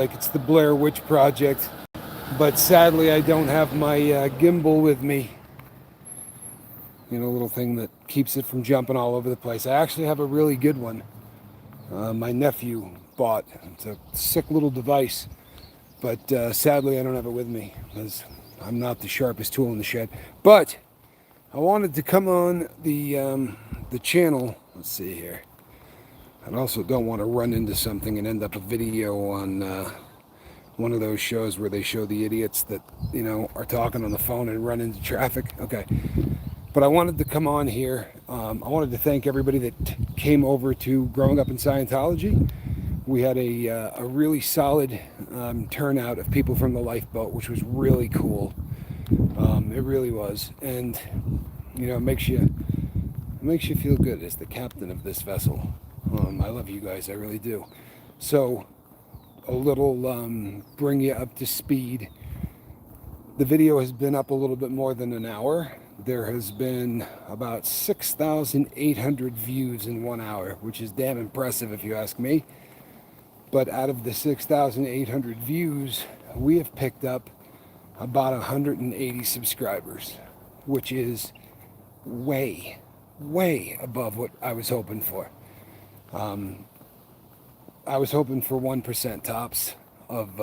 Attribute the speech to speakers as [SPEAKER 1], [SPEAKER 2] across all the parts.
[SPEAKER 1] like it's the Blair Witch Project, but sadly I don't have my gimbal with me. You know, little thing that keeps it from jumping all over the place. I actually have a really good one. My nephew bought. It's a sick little device, but sadly I don't have it with me because I'm not the sharpest tool in the shed. But I wanted to come on the channel. Let's see here. I also don't want to run into something and end up a video on one of those shows where they show the idiots that, you know, are talking on the phone and run into traffic. Okay. But I wanted to come on here. I wanted to thank everybody that came over to Growing Up in Scientology. We had a really solid turnout of people from the lifeboat, which was really cool. It really was. And, you know, it makes you feel good as the captain of this vessel. I love you guys, I really do. So, a little bring you up to speed. The video has been up a little bit more than an hour. There has been about 6,800 views in 1 hour, which is damn impressive if you ask me. But out of the 6,800 views, we have picked up about 180 subscribers, which is way above what I was hoping for. I was hoping for 1% tops of,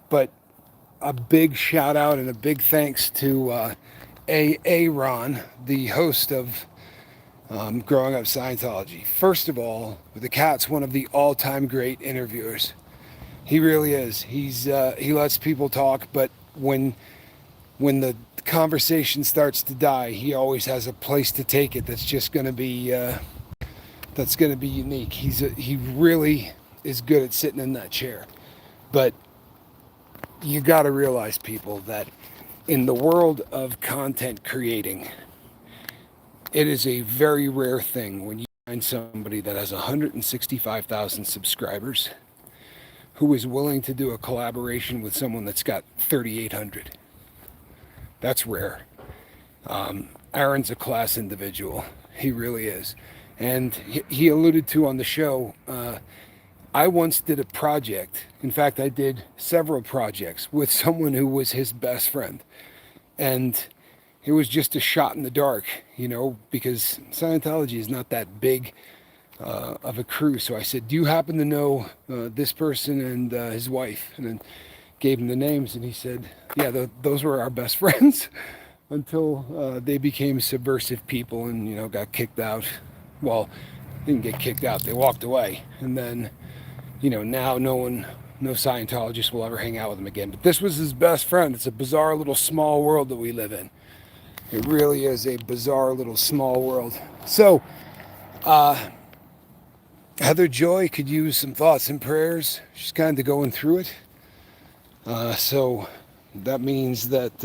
[SPEAKER 1] but a big shout out and a big thanks to Ron, the host of Growing Up Scientology. First of all, the cat's one of the all-time great interviewers. He really is. He lets people talk, but when the conversation starts to die, he always has a place to take it that's just going to be unique. He really is good at sitting in that chair. But you got to realize, people, that in the world of content creating, it is a very rare thing when you find somebody that has 165,000 subscribers who is willing to do a collaboration with someone that's got 3,800. That's rare. Aaron's a class individual. He really is. And he alluded to on the show, I once did a project. In fact, I did several projects with someone who was his best friend. And it was just a shot in the dark, you know, because Scientology is not that big of a crew. So I said, do you happen to know this person and his wife? And then gave him the names, and he said, yeah, those were our best friends until they became subversive people and, you know, got kicked out. Well, didn't get kicked out, they walked away. And then, you know, now no Scientologist will ever hang out with him again. But this was his best friend. It's a bizarre little small world that we live in. It really is a bizarre little small world. So, Heather Joy could use some thoughts and prayers. She's kind of going through it. So that means that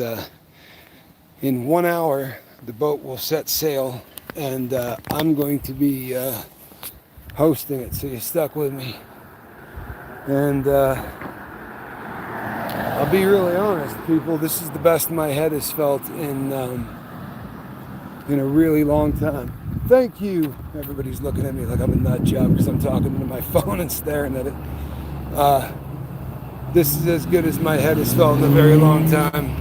[SPEAKER 1] in 1 hour, the boat will set sail, and I'm going to be hosting it, so you're stuck with me. And I'll be really honest, people, this is the best my head has felt in a really long time. Thank you. Everybody's looking at me like I'm a nut job because I'm talking into my phone and staring at it. This is as good as my head has felt in a very long time.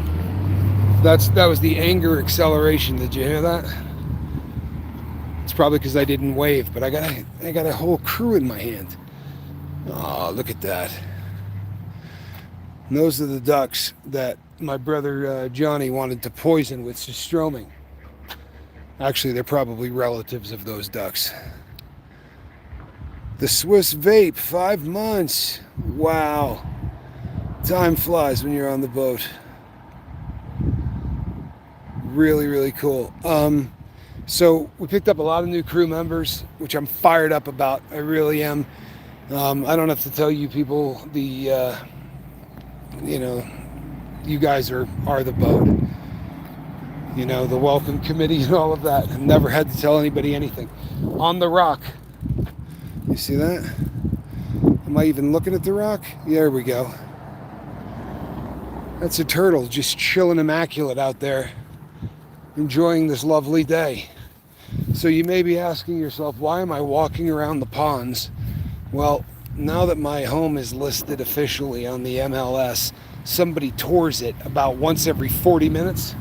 [SPEAKER 1] That was the anger acceleration. Did you hear that? It's probably because I didn't wave, but I got a whole crew in my hand. Oh, look at that. And those are the ducks that my brother Johnny wanted to poison with surstroming. Actually, they're probably relatives of those ducks. The Swiss vape, 5 months. Wow. Time flies when you're on the boat. Really, really cool. So we picked up a lot of new crew members, which I'm fired up about. I really am. I don't have to tell you people, you guys are the boat. You know, the welcome committee and all of that. I've never had to tell anybody anything. On the rock. You see that? Am I even looking at the rock? There we go. That's a turtle just chilling immaculate out there, enjoying this lovely day. So you may be asking yourself, why am I walking around the ponds? Well, now that my home is listed officially on the MLS, somebody tours it about once every 40 minutes.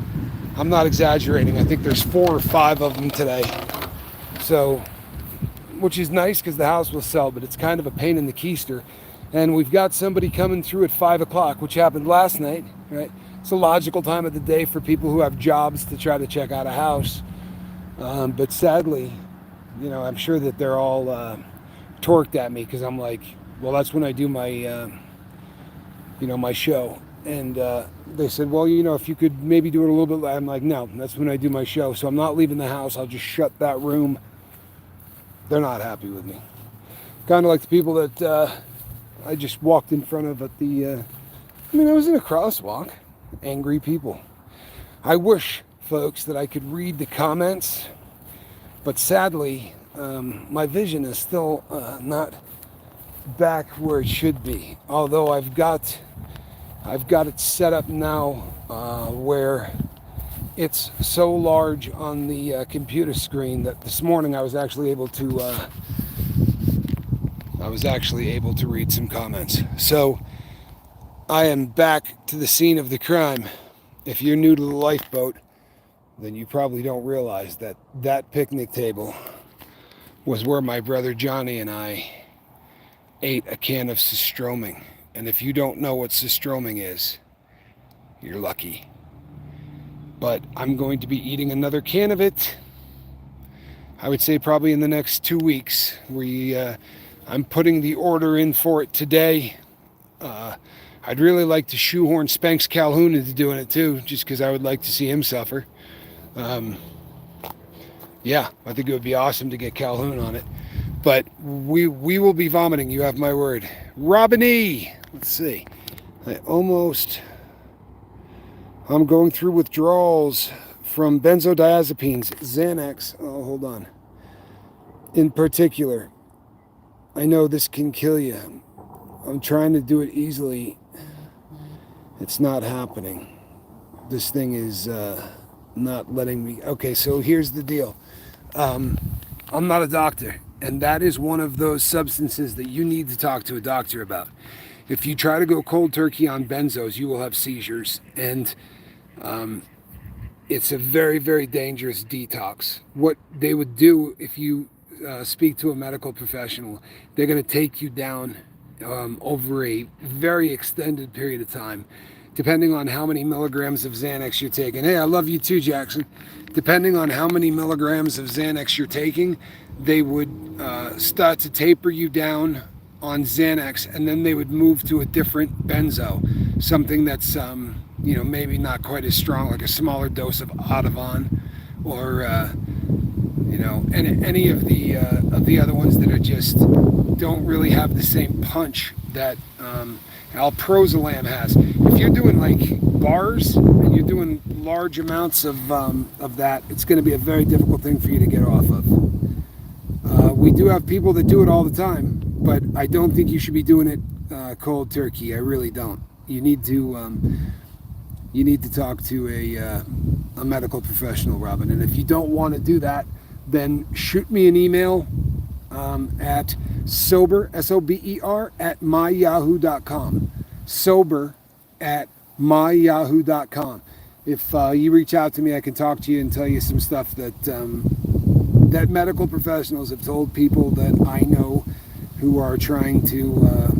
[SPEAKER 1] I'm not exaggerating. I think there's 4 or 5 of them today. So, which is nice because the house will sell, but it's kind of a pain in the keister. And we've got somebody coming through at 5 o'clock, which happened last night, right? It's a logical time of the day for people who have jobs to try to check out a house. But sadly, I'm sure that they're all torqued at me because I'm like, well, that's when I do my, my show. And they said, well, if you could maybe do it a little bit later. I'm like, no, that's when I do my show. So I'm not leaving the house. I'll just shut that room. They're not happy with me. Kind of like the people that I just walked in front of at the, I was in a crosswalk. Angry people. I wish, folks, that I could read the comments, but sadly, my vision is still not back where it should be. Although I've got it set up now where it's so large on the computer screen that this morning I was actually able to read some comments. So I am back to the scene of the crime. If you're new to the lifeboat, then you probably don't realize that that picnic table was where my brother Johnny and I ate a can of Sistroming. And if you don't know what Sistroming is, you're lucky. But I'm going to be eating another can of it. I would say probably in the next 2 weeks. I'm putting the order in for it today. I'd really like to shoehorn Spanx Calhoun into doing it too, just because I would like to see him suffer. Yeah, I think it would be awesome to get Calhoun on it. But we will be vomiting, you have my word. Robin E! Let's see. I'm going through withdrawals from benzodiazepines, Xanax. Oh, hold on. In particular, I know this can kill you. I'm trying to do it easily. It's not happening. This thing is not letting me. Okay, so here's the deal. I'm not a doctor, and that is one of those substances that you need to talk to a doctor about. If you try to go cold turkey on benzos, you will have seizures, and it's a very, very dangerous detox. What they would do if you speak to a medical professional, they're going to take you down over a very extended period of time, depending on how many milligrams of Xanax you're taking. Hey, I love you too, Jackson. Depending on how many milligrams of Xanax you're taking, they would start to taper you down on Xanax, and then they would move to a different benzo, something that's maybe not quite as strong, like a smaller dose of Ativan, or any of the other ones that are just don't really have the same punch that alprazolam has. If you're doing like bars and you're doing large amounts of that, it's going to be a very difficult thing for you to get off of. We do have people that do it all the time, but I don't think you should be doing it cold turkey. I really don't. You need to talk to a medical professional, Robin. And if you don't want to do that, then shoot me an email at sober, S-O-B-E-R, at myyahoo.com. Sober at myyahoo.com. If you reach out to me, I can talk to you and tell you some stuff that that medical professionals have told people that I know who are trying to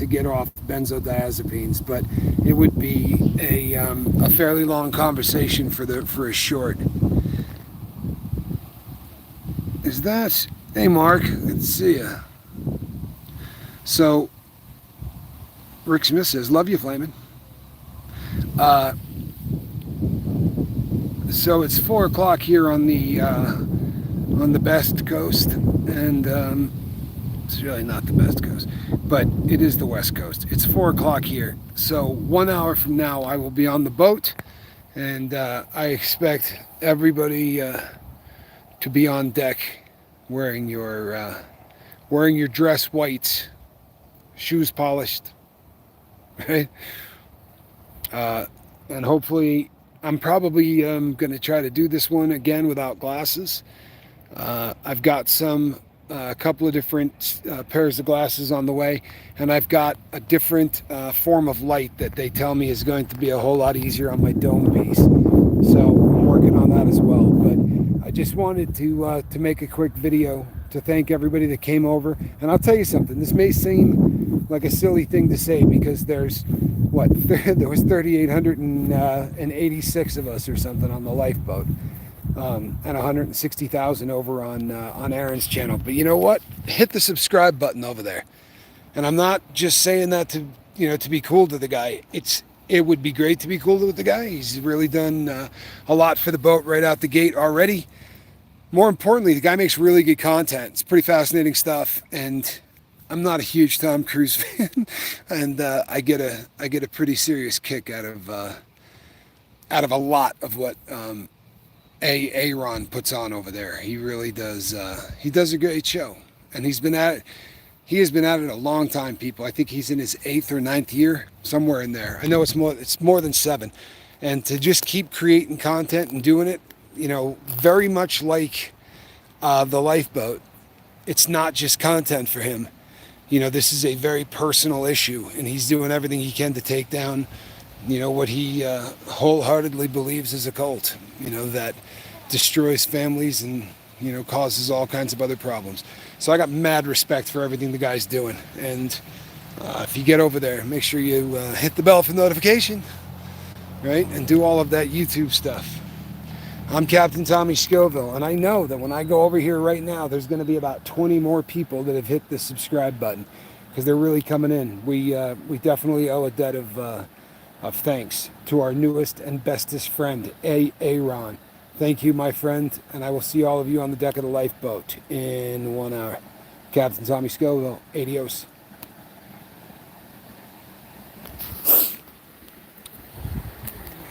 [SPEAKER 1] get off benzodiazepines. But it would be a fairly long conversation for a short. Is that? Hey, Mark. Good to see you. So, Rick Smith says, "Love you, Flamin'." So it's 4 o'clock here on the Best Coast, and it's really not the Best Coast, but it is the West Coast. It's 4 o'clock here, so 1 hour from now I will be on the boat, and I expect everybody to be on deck wearing your dress whites, shoes polished, right? And hopefully, I'm probably going to try to do this one again without glasses. I've got some a couple of different pairs of glasses on the way, and I've got a different form of light that they tell me is going to be a whole lot easier on my dome piece. So I'm working on that as well. But I just wanted to make a quick video to thank everybody that came over. And I'll tell you something. This may seem like a silly thing to say because there's what there was 3,886 of us or something on the lifeboat. And 160,000 over on Aaron's channel. But you know what? Hit the subscribe button over there. And I'm not just saying that to to be cool to the guy. It would be great to be cool with the guy. He's really done a lot for the boat right out the gate already. More importantly, the guy makes really good content. It's pretty fascinating stuff, and I'm not a huge Tom Cruise fan, and I get a pretty serious kick out of a lot of what Aaron puts on over there. He really does. He does a great show, and he has been at it a long time, people. I think he's in his 8th or 9th year, somewhere in there. I know it's more than 7, and to just keep creating content and doing it, very much like the lifeboat. It's not just content for him. This is a very personal issue, and he's doing everything he can to take down what he wholeheartedly believes is a cult, that destroys families and, causes all kinds of other problems. So I got mad respect for everything the guy's doing. And if you get over there, make sure you hit the bell for notification, right? And do all of that YouTube stuff. I'm Captain Tommy Scoville, and I know that when I go over here right now, there's going to be about 20 more people that have hit the subscribe button because they're really coming in. We definitely owe a debt of thanks to our newest and bestest friend, Aaron. Thank you, my friend, and I will see all of you on the deck of the lifeboat in 1 hour. Captain Tommy Scoville, adios.